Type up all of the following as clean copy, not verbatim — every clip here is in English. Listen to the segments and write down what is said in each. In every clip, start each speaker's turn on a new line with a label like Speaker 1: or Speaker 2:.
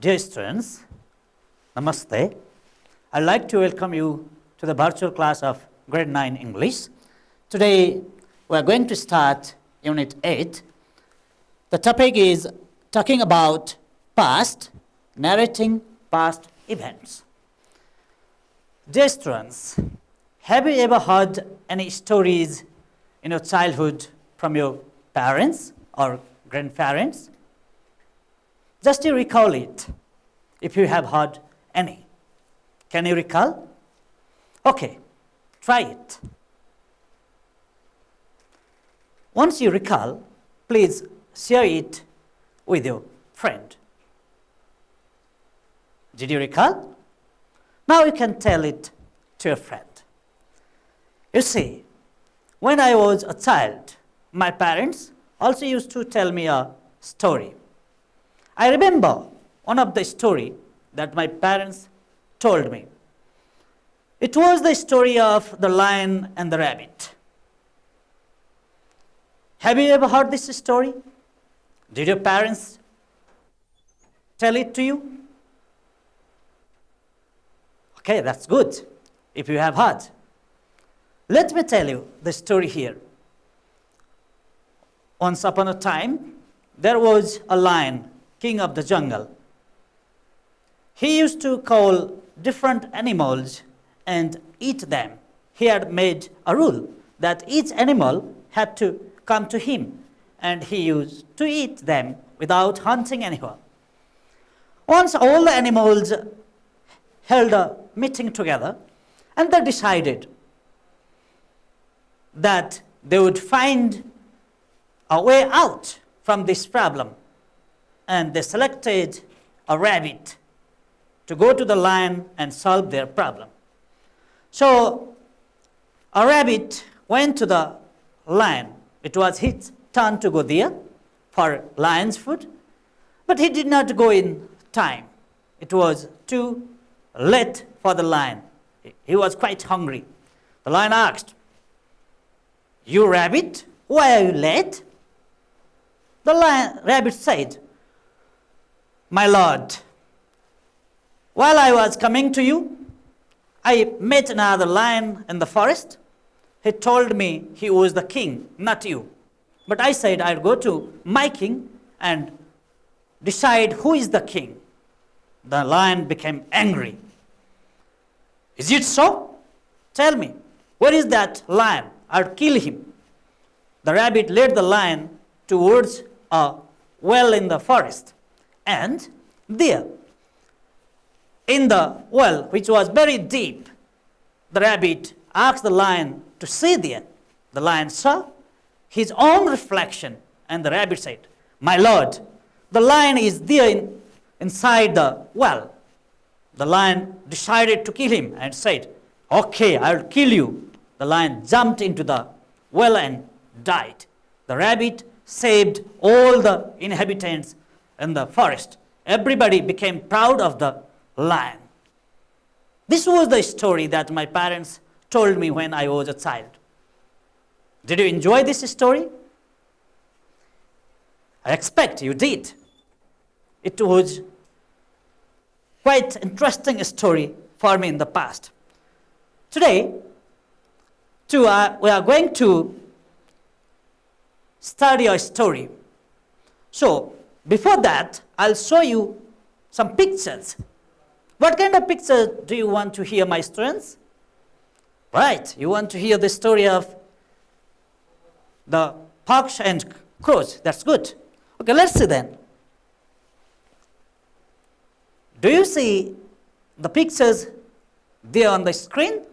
Speaker 1: Dear students, Namaste. I'd like to welcome you to the virtual class of Grade 9 English. Today, we are going to start Unit 8. The topic is talking about narrating past events. Dear students, have you ever heard any stories in your childhood from your parents or grandparents? Just you recall it, if you have heard any. Can you recall? Okay, try it. Once you recall, please share it with your friend. Did you recall? Now you can tell it to your friend. You see, when I was a child, my parents also used to tell me a story. I remember one of the story that my parents told me. It was the story of the lion and the rabbit. Have you ever heard this story? Did your parents tell it to you? Okay, that's good, if you have heard. Let me tell you the story here. Once upon a time, there was a lion, king of the jungle. He used to call different animals and eat them. He had made a rule that each animal had to come to him, and he used to eat them without hunting anyone. Once all the animals held a meeting together, and they decided that they would find a way out from this problem. And they selected a rabbit to go to the lion and solve their problem. So a rabbit went to the lion. It was his turn to go there for lion's food, but he did not go in time. It was too late for the lion. He was quite hungry. The lion asked, "You rabbit, why are you late?" The rabbit said, "My lord, while I was coming to you, I met another lion in the forest. He told me he was the king, not you. But I said I'd go to my king and decide who is the king." The lion became angry. "Is it so? Tell me, where is that lion? I'll kill him." The rabbit led the lion towards a well in the forest. And there, in the well, which was very deep, the rabbit asked the lion to see there. The lion saw his own reflection, and the rabbit said, "My lord, the lion is there inside the well." The lion decided to kill him and said, "Okay, I'll kill you." The lion jumped into the well and died. The rabbit saved all the inhabitants in the forest. Everybody became proud of the lion. This was the story that my parents told me when I was a child. Did you enjoy this story? I expect you did. It was quite interesting story for me in the past. Today, we are going to study a story. So, before that, I'll show you some pictures. What kind of picture do you want to hear, my students? Right, you want to hear the story of the fox and crows. That's good. Okay, let's see then. Do you see the pictures there on the screen?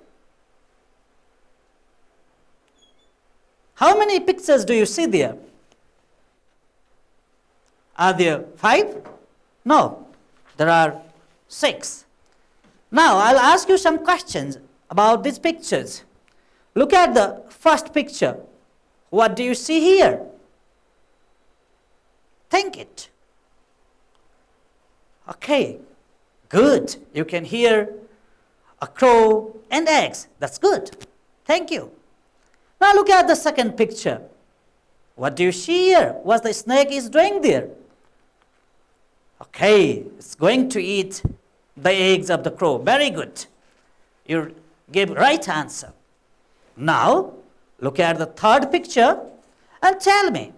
Speaker 1: How many pictures do you see there? Are there 5? No, there are 6. Now, I'll ask you some questions about these pictures. Look at the first picture. What do you see here? Think it. Okay, good. You can hear a crow and eggs. That's good. Thank you. Now look at the second picture. What do you see here? What the snake is doing there? Okay, it's going to eat the eggs of the crow. Very good. You gave right answer. Now, look at the third picture and tell me,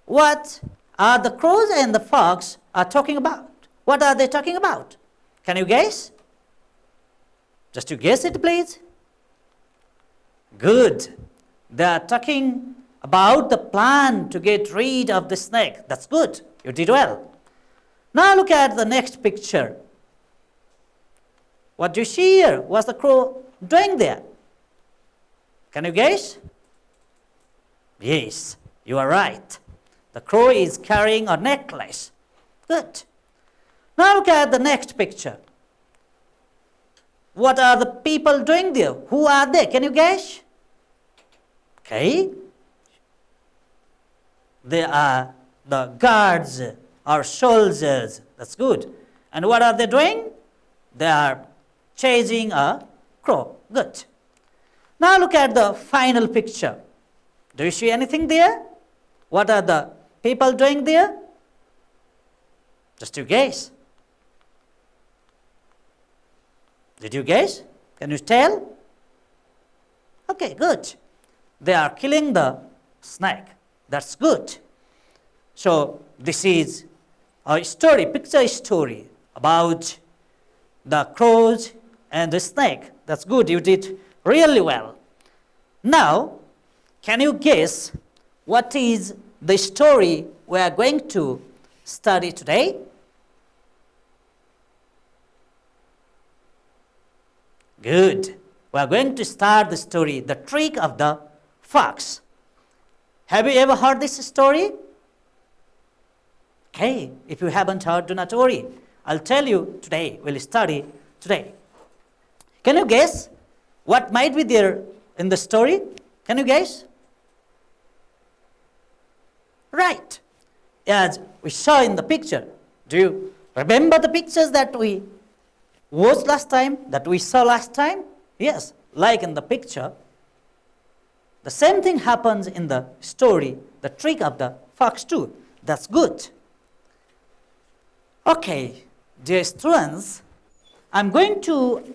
Speaker 1: what are the crows and the fox are talking about? What are they talking about? Can you guess? Just to guess it, please. Good. They are talking about the plan to get rid of the snake. That's good. You did well. Now look at the next picture. What do you see here? What's the crow doing there? Can you guess? Yes, you are right. The crow is carrying a necklace. Good. Now look at the next picture. What are the people doing there? Who are they? Can you guess? Okay. They are the guards or soldiers. That's good. And what are they doing? They are chasing a crow. Good. Now look at the final picture. Do you see anything there? What are the people doing there? Just to guess. Did you guess? Can you tell? Okay, good. They are killing the snake. That's good. So this is a story, picture story about the crows and the snake. That's good. You did really well. Now, can you guess what is the story we are going to study today? Good. We are going to start the story, The Trick of the Fox. Have you ever heard this story? Okay, if you haven't heard, do not worry. I'll tell you today, we'll study today. Can you guess what might be there in the story? Can you guess? Right. As we saw in the picture. Do you remember the pictures that we watched last time, that we saw last time? Yes, like in the picture. The same thing happens in the story, The Trick of the Fox too. That's good. Okay, dear students, I'm going to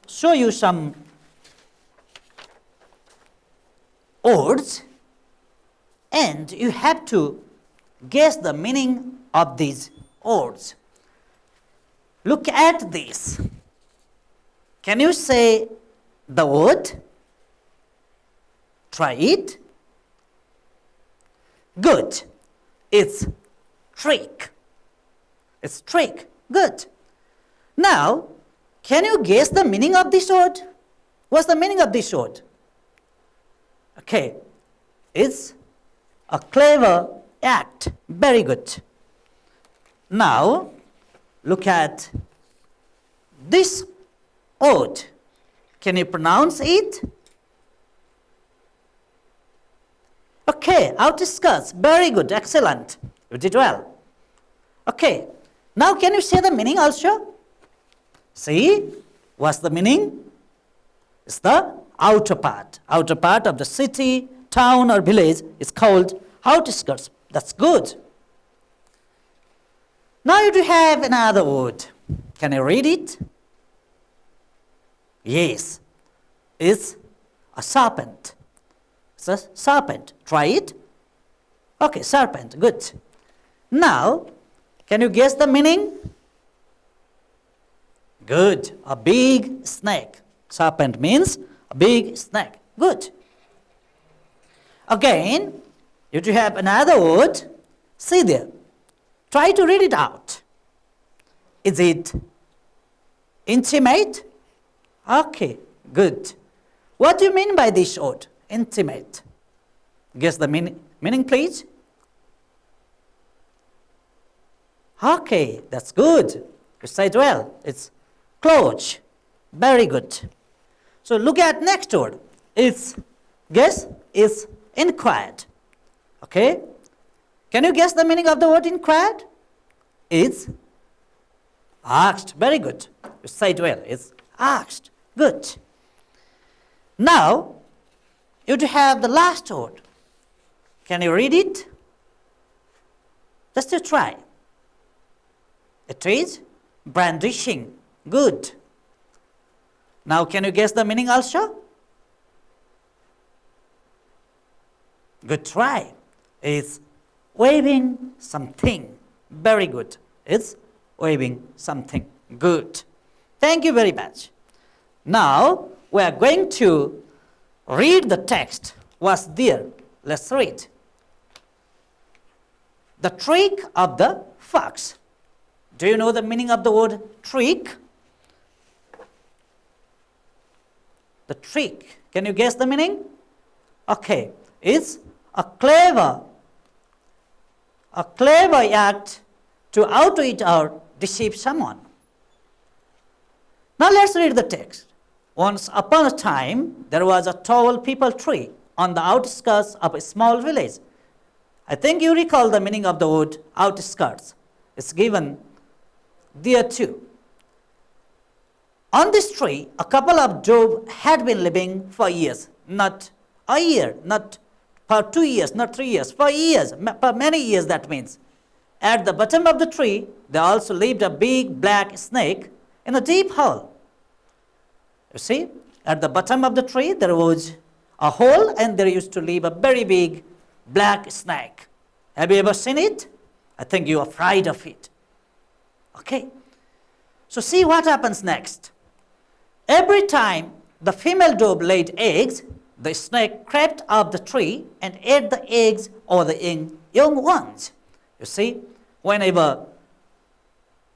Speaker 1: show you some words, and you have to guess the meaning of these words. Look at this. Can you say the word? Try it. Good. It's trick. It's trick. Good. Now, can you guess the meaning of this word? What's the meaning of this word? Okay. It's a clever act. Very good. Now, look at this word. Can you pronounce it? Okay, outskirts. Very good, excellent. You did well. Okay, now can you say the meaning also? See, what's the meaning? It's the outer part. Outer part of the city, town or village is called outskirts. That's good. Now you do have another word. Can you read it? Yes, it's a serpent. It's a serpent. Try it. Okay, serpent. Good. Now, can you guess the meaning? Good. A big snake. Serpent means a big snake. Good. Again, you do have another word. See there. Try to read it out. Is it intimate? Okay, good. What do you mean by this word? Intimate. Guess the meaning, please. Okay, that's good. You said well. It's close. Very good. So look at next word. It's inquired. Okay. Can you guess the meaning of the word inquired? It's asked. Very good. You said well. It's asked. Good. Now, you do have the last word. Can you read it? Just to try. It is brandishing. Good. Now can you guess the meaning also? Good try. It's waving something. Very good. It's waving something. Good. Thank you very much. Now we are going to read the text. What's there? Let's read. The trick of the fox. Do you know the meaning of the word trick? The trick. Can you guess the meaning? Okay. It's a clever act to outwit or deceive someone. Now let's read the text. Once upon a time, there was a tall peepal tree on the outskirts of a small village. I think you recall the meaning of the word outskirts. It's given there too. On this tree, a couple of doves had been living for years, not a year, not for 2 years, not 3 years, for years, for many years that means. At the bottom of the tree, there also lived a big black snake in a deep hole. You see, at the bottom of the tree, there was a hole and there used to live a very big black snake. Have you ever seen it? I think you are afraid of it. Okay. So see what happens next. Every time the female dove laid eggs, the snake crept up the tree and ate the eggs or the young ones. You see, whenever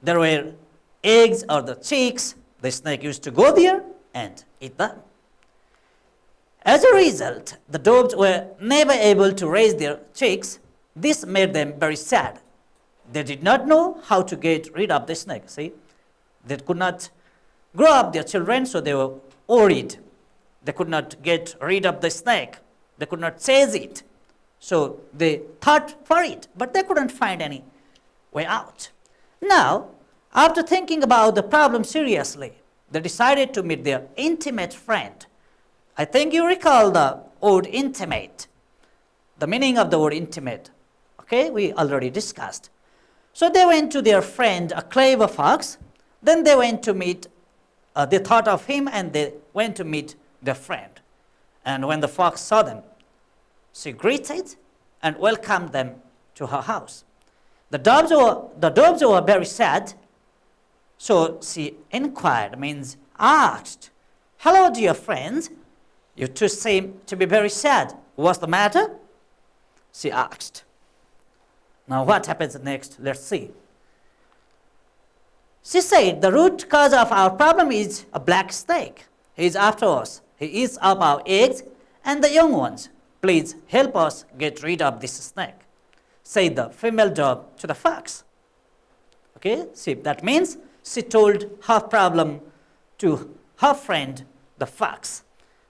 Speaker 1: there were eggs or the chicks, the snake used to go there and eat them. As a result, the doves were never able to raise their chicks. This made them very sad. They did not know how to get rid of the snake. See, they could not grow up their children, so they were worried. They could not get rid of the snake. They could not chase it. So they thought for it, but they couldn't find any way out. Now, after thinking about the problem seriously, they decided to meet their intimate friend. I think you recall the word intimate, the meaning of the word intimate. Okay, we already discussed. So they went to their friend, a clever fox. Then they went to meet, they thought of him and they went to meet their friend. And when the fox saw them, she greeted and welcomed them to her house. The doves were very sad. So she inquired, means asked, "Hello, dear friends. You two seem to be very sad. What's the matter?" She asked. Now what happens next? Let's see. She said, "The root cause of our problem is a black snake. He is after us. He eats up our eggs and the young ones. Please help us get rid of this snake," said the female dove to the fox. Okay, see, that means she told her problem to her friend, the fox.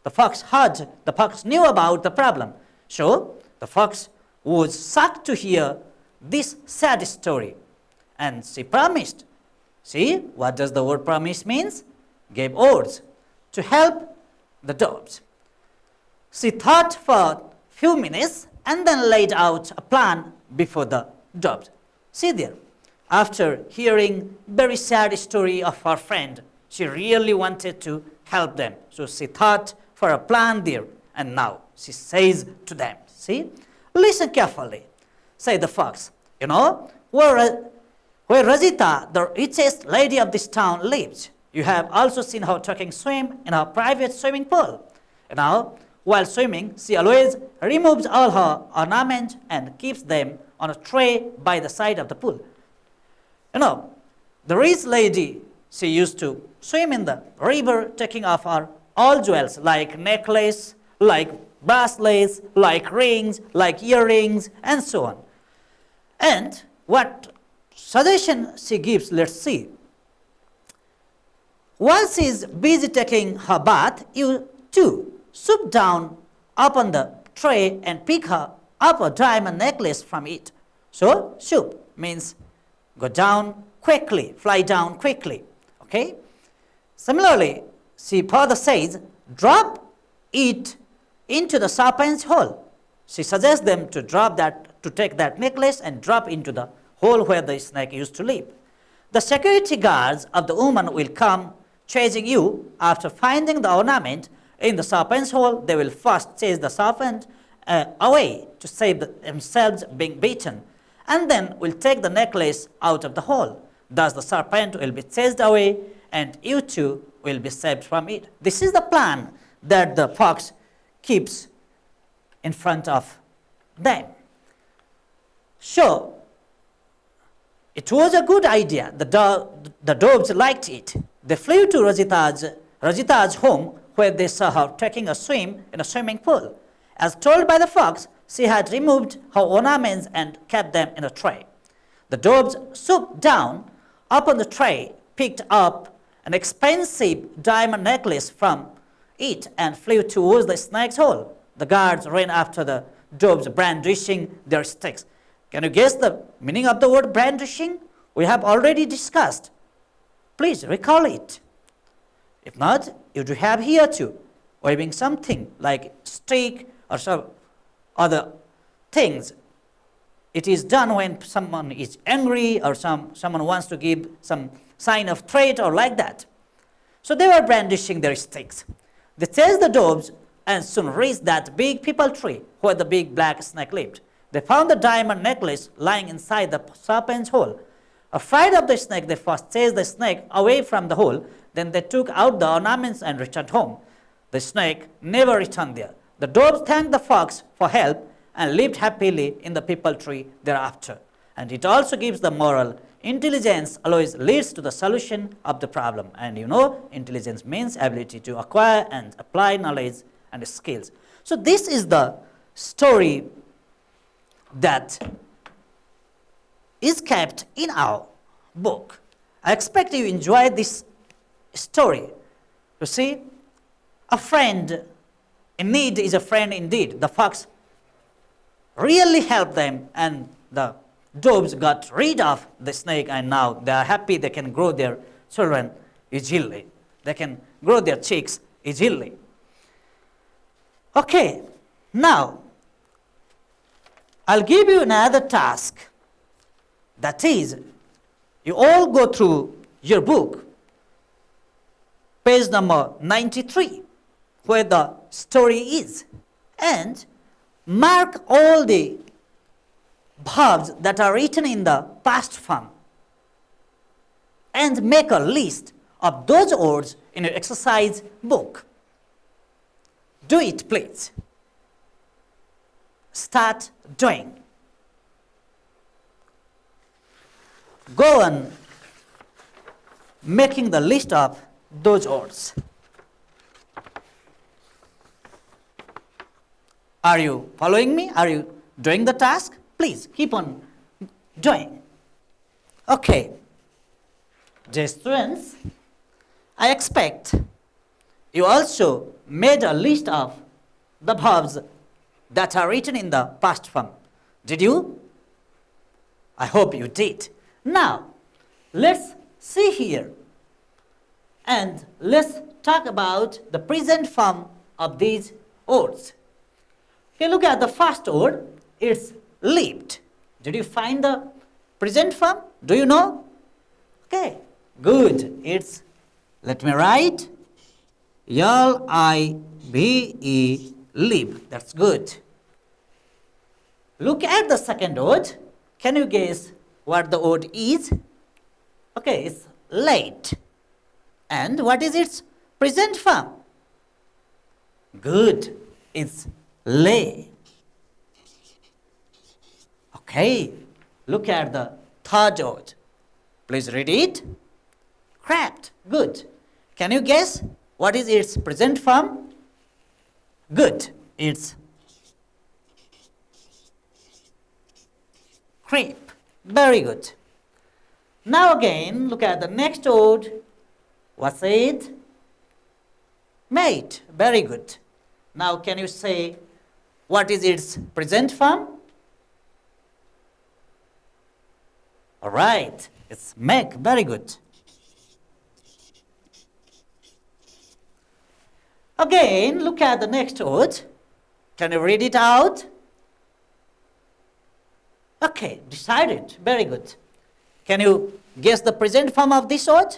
Speaker 1: The fox knew about the problem. So the fox was shocked to hear this sad story. And she promised. See, what does the word promise means? Gave oaths to help the doves. She thought for a few minutes and then laid out a plan before the doves. See there, after hearing very sad story of her friend, she really wanted to help them. So she thought for a plan there, and now she says to them, see, listen carefully, said the fox. You know, where Rajita, the richest lady of this town, lives. You have also seen her taking swim in her private swimming pool. Now, while swimming, she always removes all her ornaments and keeps them on a tray by the side of the pool. You know, the rich lady, she used to swim in the river, taking off her all jewels, like necklace, like bracelets, like rings, like earrings, and so on. And what suggestion she gives, let's see. While she is busy taking her bath, you too swoop down upon the tray and pick her up a diamond necklace from it. So, swoop means go down quickly, fly down quickly. Okay? Similarly, she further says, drop it into the serpent's hole. She suggests them to take that necklace and drop into the hole where the snake used to live. The security guards of the woman will come chasing you. After finding the ornament in the serpent's hole, they will first chase the serpent away to save themselves being beaten, and then will take the necklace out of the hole. Thus the serpent will be chased away, and you too will be saved from it. This is the plan that the fox keeps in front of them. So, it was a good idea. The doves liked it. They flew to Rajita's home, where they saw her taking a swim in a swimming pool. As told by the fox, she had removed her ornaments and kept them in a tray. The doves swooped down upon the tray, picked up an expensive diamond necklace from it, and flew towards the snake's hole. The guards ran after the doves, brandishing their sticks. Can you guess the meaning of the word brandishing? We have already discussed. Please recall it. If not, you do have here too, waving something like stick or some other things. It is done when someone is angry or someone wants to give some sign of threat or like that. So they were brandishing their sticks. They chased the doves and soon reached that big peepal tree where the big black snake lived. They found the diamond necklace lying inside the serpent's hole. Afraid of the snake, they first chased the snake away from the hole. Then they took out the ornaments and returned home. The snake never returned there. The doves thanked the fox for help and lived happily in the peepal tree thereafter. And it also gives the moral: intelligence always leads to the solution of the problem. And you know, intelligence means ability to acquire and apply knowledge and skills. So this is the story that is kept in our book. I expect you enjoyed this story. You see, a friend in need is a friend indeed. The fox really helped them, and the doves got rid of the snake, and now they are happy. They can grow their children easily. They can grow their chicks easily. Okay, now I'll give you another task. That is, you all go through your book, page number 93, where the story is, and mark all the verbs that are written in the past form, and make a list of those words in your exercise book. Do it, please. Start doing. Go on making the list of those words. Are you following me? Are you doing the task? Please keep on doing. Okay. Dear students, I expect you also made a list of the verbs that are written in the past form. Did you? I hope you did. Now, let's see here and let's talk about the present form of these words. Okay, look at the first word. It's lived. Did you find the present form? Do you know? Okay, good. It's, let me write, L-I-V-E, live. That's good. Look at the second word. Can you guess what the word is? Okay, it's late. And what is its present form? Good. It's lay. Okay, look at the third word. Please read it. Cracked. Good. Can you guess what is its present form? Good. It's creep. Very good. Now again, look at the next word. What's it? Mate. Very good. Now can you say what is its present form? All right. It's make. Very good. Again, look at the next word. Can you read it out? Okay, decided. Very good. Can you Guess the present form of this word.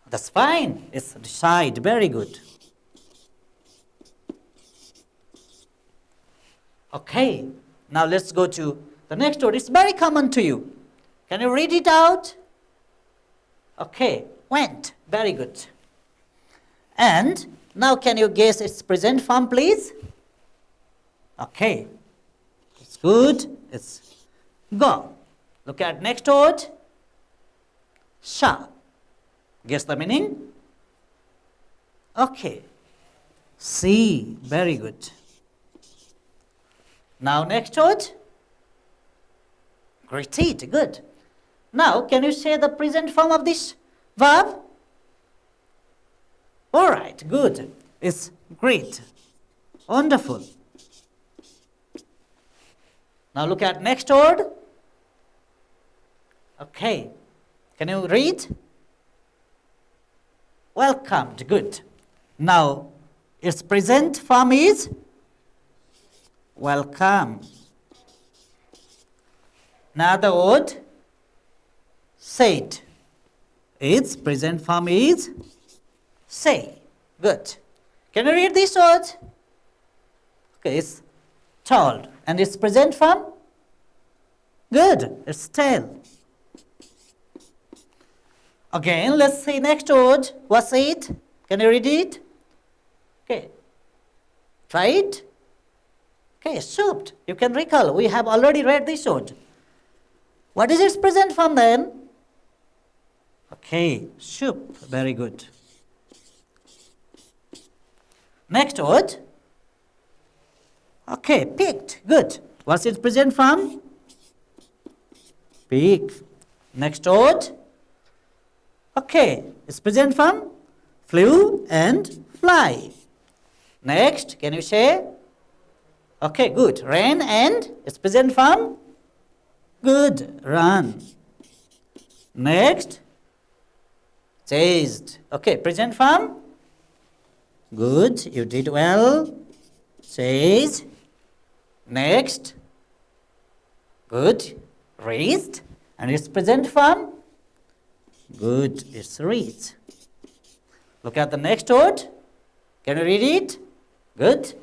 Speaker 1: That's fine. It's decide. Very good. Okay. Now let's go to the next word. It's very common to you. Can you read it out? Okay. Went. Very good. And now can you guess its present form, please? Okay. It's good. It's go. Look at next word. Sha. Guess the meaning? Okay. See. Very good. Now next word. Greeted. Good. Now can you say the present form of this verb? All right. Good. It's great. Wonderful. Now look at next word. Okay. Can you read? Welcomed. Good. Now its present form is welcome. Now the word said. Its present form is say. Good. Can you read this word? Okay, it's told. And its present form? Good. It's tell. Again, let's see next word. What's it? Can you read it? Okay. Try it. Okay, souped. You can recall. We have already read this word. What is its present form then? Okay, soup. Very good. Next word. Okay, picked. Good. What's its present form? Pick. Next word. Okay, its present form? Flew and fly. Next, can you say? Okay, good. Ran and its present form? Good. Run. Next, chased. Okay, present form? Good. You did well. Chased. Next, good. Raised. And its present form? Good. It's reached. Look at the next word. Can you read it? Good.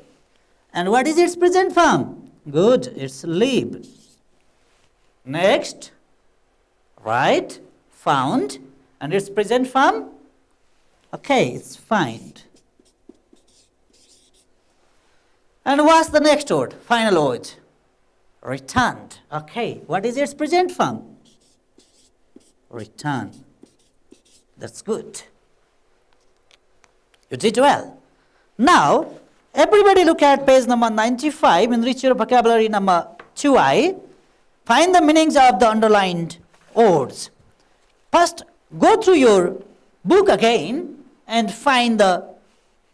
Speaker 1: And what is its present form? Good. It's live. Next, right, found, and its present form? Okay, it's find. And what's the next word? Final word. Returned. Okay, what is its present form? Return. That's good. You did well. Now, everybody look at page number 95, enrich your vocabulary number 2i. Find the meanings of the underlined words. First, go through your book again and find the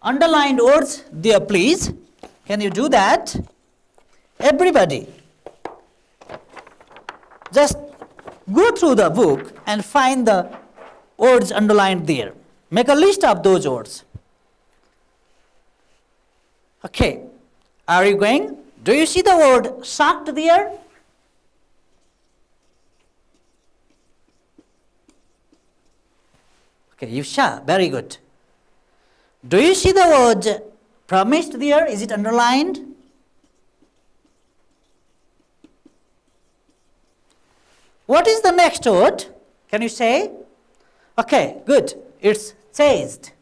Speaker 1: underlined words there, please. Can you do that? Everybody, just go through the book and find the words underlined there. Make a list of those words. Okay, are you going? Do you see the word shocked there? Okay, you saw. Very good. Do you see the word promised there? Is it underlined? What is the next word? Can you say? Okay, good. It's chased.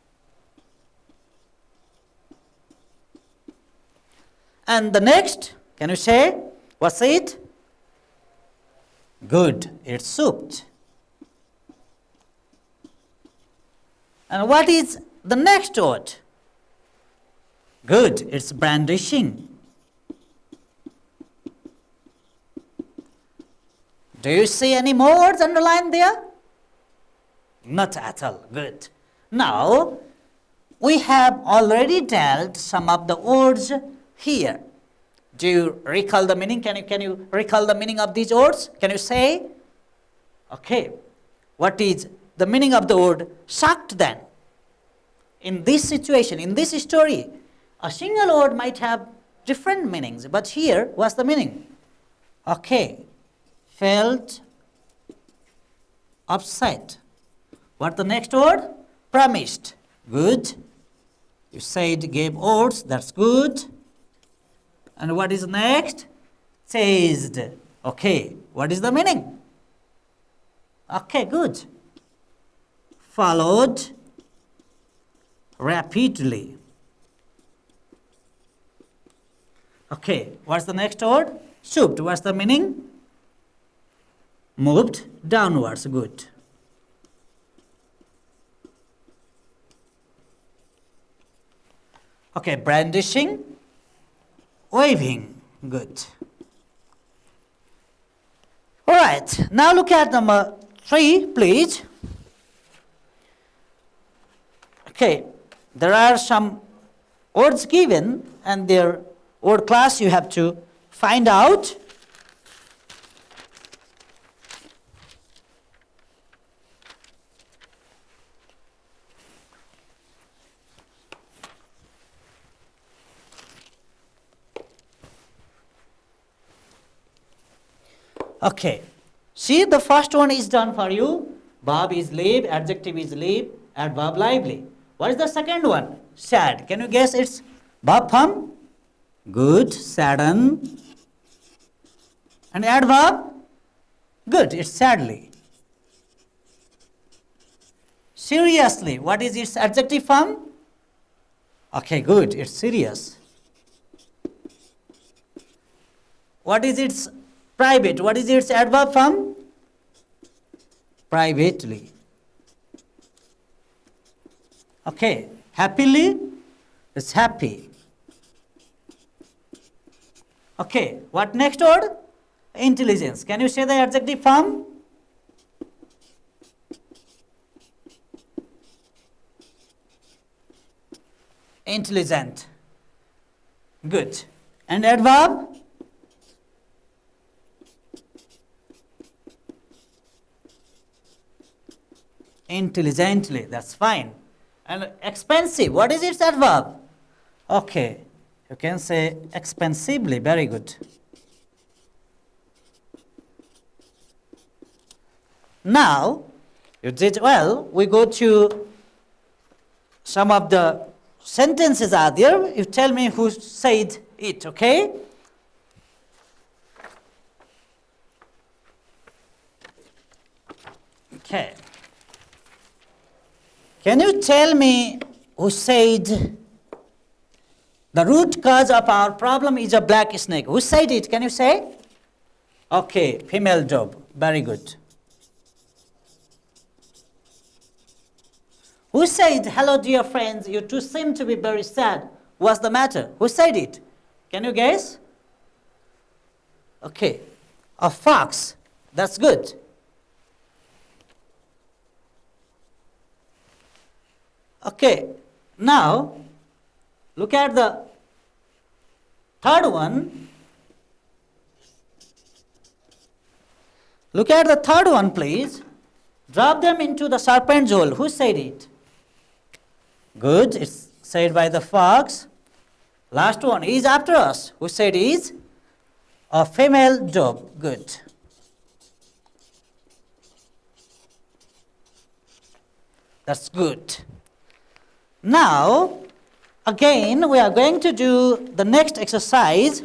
Speaker 1: And the next, can you say? What's it? Good. It's souped. And what is the next word? Good. It's brandishing. Do you see any more words underlined there? Not at all. Good. Now, we have already dealt some of the words here. Do you recall the meaning? Can you recall the meaning of these words? Can you say? Okay. What is the meaning of the word shocked then? In this situation, in this story, a single word might have different meanings, but here, what's the meaning? Okay. felt upset. What the next word? Promised. Good. You said gave oaths. That's good. And what is next? Chased. Okay. What is the meaning? Okay, good. Followed rapidly. Okay. What's the next word? Stooped. What's the meaning? Moved downwards. Good. Okay, brandishing, waving. Good. All right, now look at number 3, please. Okay, there are some words given and their word class you have to find out. Okay, see the first one is done for you. Verb is live, adjective is live, adverb lively. What is the second one? Sad. Can you guess its verb form? Good, sadden. And adverb? Good, it's sadly. Seriously, what is its adjective form? Okay, good, it's serious. What is its private? What is its adverb form? Privately. Okay, happily, it's happy. Okay, what next word? Intelligence. Can you say the adjective form? Intelligent. Good. And adverb? Intelligently. That's fine. And expensive. What is its adverb? Okay. You can say expensively. Very good. Now, you did well. We go to some of the sentences are there. You tell me who said it, okay? Okay. Can you tell me who said the root cause of our problem is a black snake? Who said it? Can you say? Okay, female dove. Very good. Who said, hello dear friends, you two seem to be very sad. What's the matter? Who said it? Can you guess? Okay, a fox. That's good. Okay, now look at the third one. Look at the third one, please. Drop them into the serpent's hole. Who said it? Good, it's said by the fox. Last one is after us. Who said is? A female dove. Good. That's good. Now, again, we are going to do the next exercise.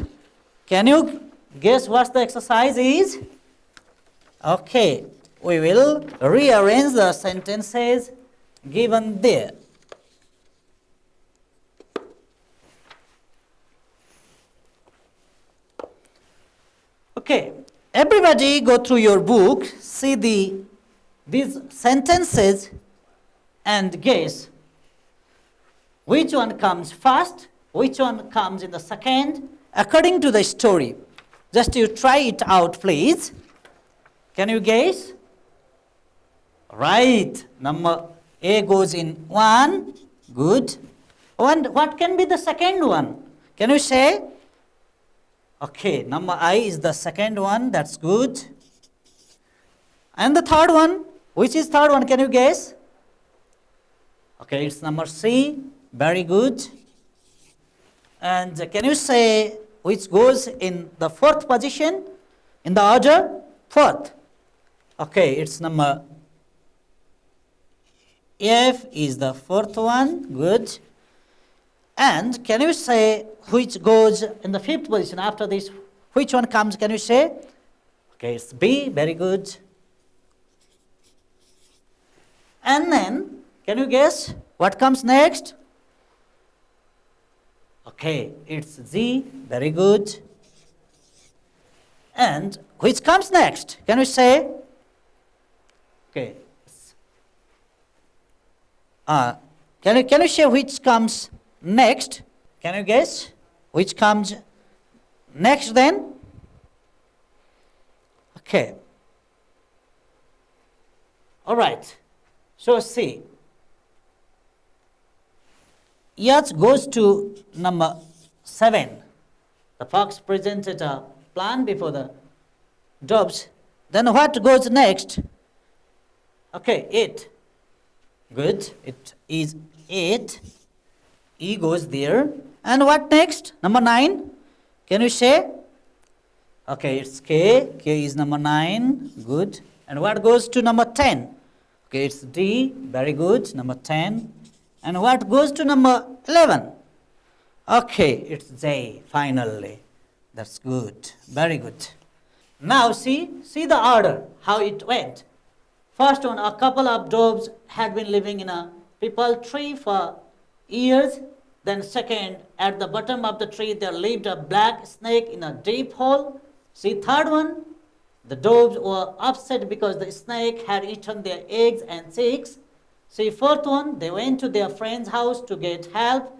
Speaker 1: Can you guess what the exercise is? Okay, we will rearrange the sentences given there. Okay, everybody go through your book, see these sentences and guess which one comes first, which one comes in the second, according to the story. Just you try it out, please. Can you guess? Right, number A goes in 1, good. And what can be the second one? Can you say? Okay, number I is the second one, that's good. And the third one, which is third one, can you guess? Okay, it's number C, very good. And can you say which goes in the fourth position in the order? Fourth. Okay, it's number F is the fourth one. Good. And can you say which goes in the fifth position after this? Which one comes? Can you say? Okay, it's B. Very good. And then, can you guess what comes next? Okay, it's Z. Very good. And which comes next? Can you say? Okay. Can you say which comes next? Can you guess which comes next then? Okay. All right. So see. Yes goes to number 7. The fox presented a plan before the doves. Then what goes next? Okay, 8. Good. It is 8. E goes there. And what next? Number 9. Can you say? Okay, it's K. K is number 9. Good. And what goes to number 10? Okay, it's D. Very good. Number 10. And what goes to number 11? Okay, it's J. Finally. That's good. Very good. Now see the order, how it went. First one, a couple of doves had been living in a peepal tree for years. Then second, at the bottom of the tree there lived a black snake in a deep hole. See third one, the doves were upset because the snake had eaten their eggs and chicks. See fourth one, they went to their friend's house to get help.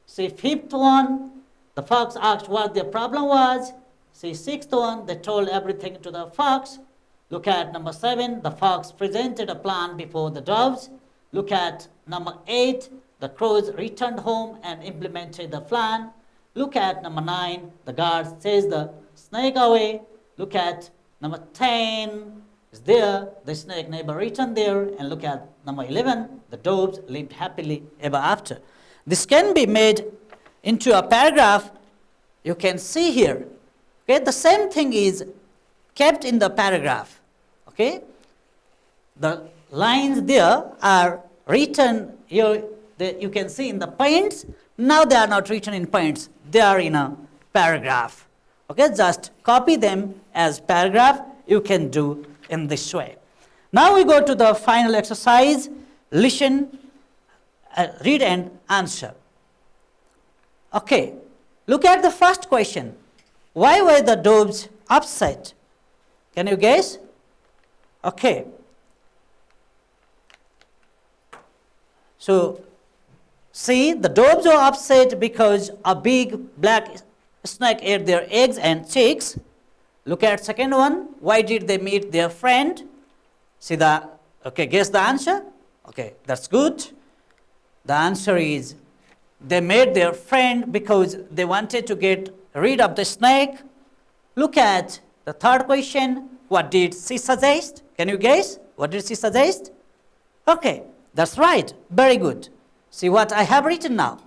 Speaker 1: See fifth one, the fox asked what their problem was. See sixth one, they told everything to the fox. Look at number 7, the fox presented a plan before the doves. Look at number 8, the crows returned home and implemented the plan. Look at number 9, the guard chased the snake away. Look at number 10, is there, the snake never returned there. And look at number 11, the doves lived happily ever after. This can be made into a paragraph. You can see here. Okay, the same thing is kept in the paragraph. Okay, the lines there are written here. You can see in the points. Now they are not written in points. They are in a paragraph. Okay, just copy them as paragraph. You can do in this way. Now we go to the final exercise. Listen, read and answer. Okay, look at the first question. Why were the doves upset? Can you guess? Okay. So, see, the doves were upset because a big black snake ate their eggs and chicks. Look at second one. Why did they meet their friend? See the, okay, guess the answer? Okay, that's good. The answer is they made their friend because they wanted to get rid of the snake. Look at the third question. What did she suggest? Can you guess? What did she suggest? Okay, that's right. Very good. See what I have written now.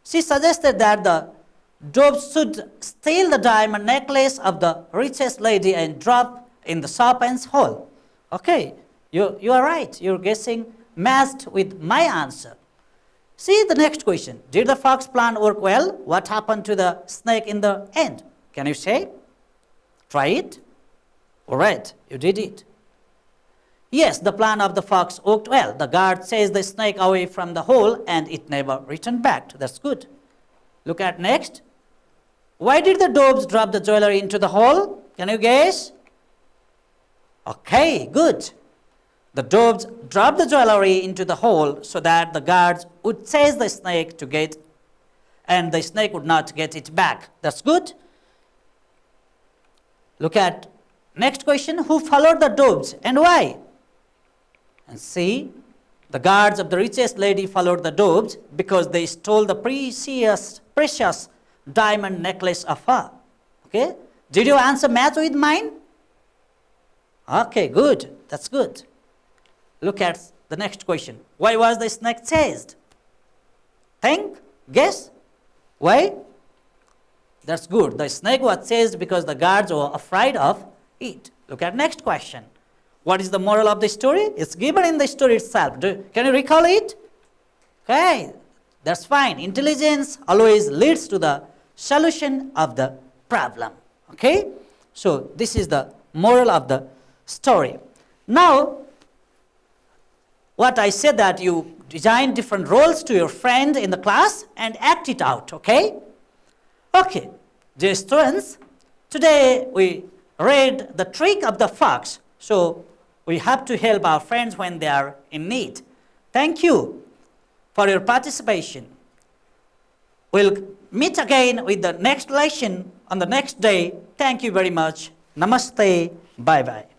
Speaker 1: She suggested that the doves should steal the diamond necklace of the richest lady and drop in the serpent's hole. Okay, you are right. You're guessing matched with my answer. See the next question. Did the fox plan work well? What happened to the snake in the end? Can you say? Try it. All right, you did it. Yes, the plan of the fox worked well. The guard chased the snake away from the hole and it never returned back. That's good. Look at next. Why did the doves drop the jewelry into the hole? Can you guess? Okay, good. The doves dropped the jewelry into the hole so that the guards would chase the snake to get, and the snake would not get it back. That's good. Look at next question. Who followed the doves and why? And see, the guards of the richest lady followed the doves because they stole the precious diamond necklace of her. Okay? Did your answer match with mine? Okay, good. That's good. Look at the next question. Why was the snake chased? Think? Guess? Why? That's good. The snake was chased because the guards were afraid of it. Look at next question. What is the moral of the story? It's given in the story itself. Can you recall it? Okay, that's fine. Intelligence always leads to the solution of the problem. Okay, so this is the moral of the story. Now, what I said that you design different roles to your friend in the class and act it out. Okay. Okay, dear students, today we read the trick of the fox. So we have to help our friends when they are in need. Thank you for your participation. We'll meet again with the next lesson on the next day. Thank you very much. Namaste. Bye-bye.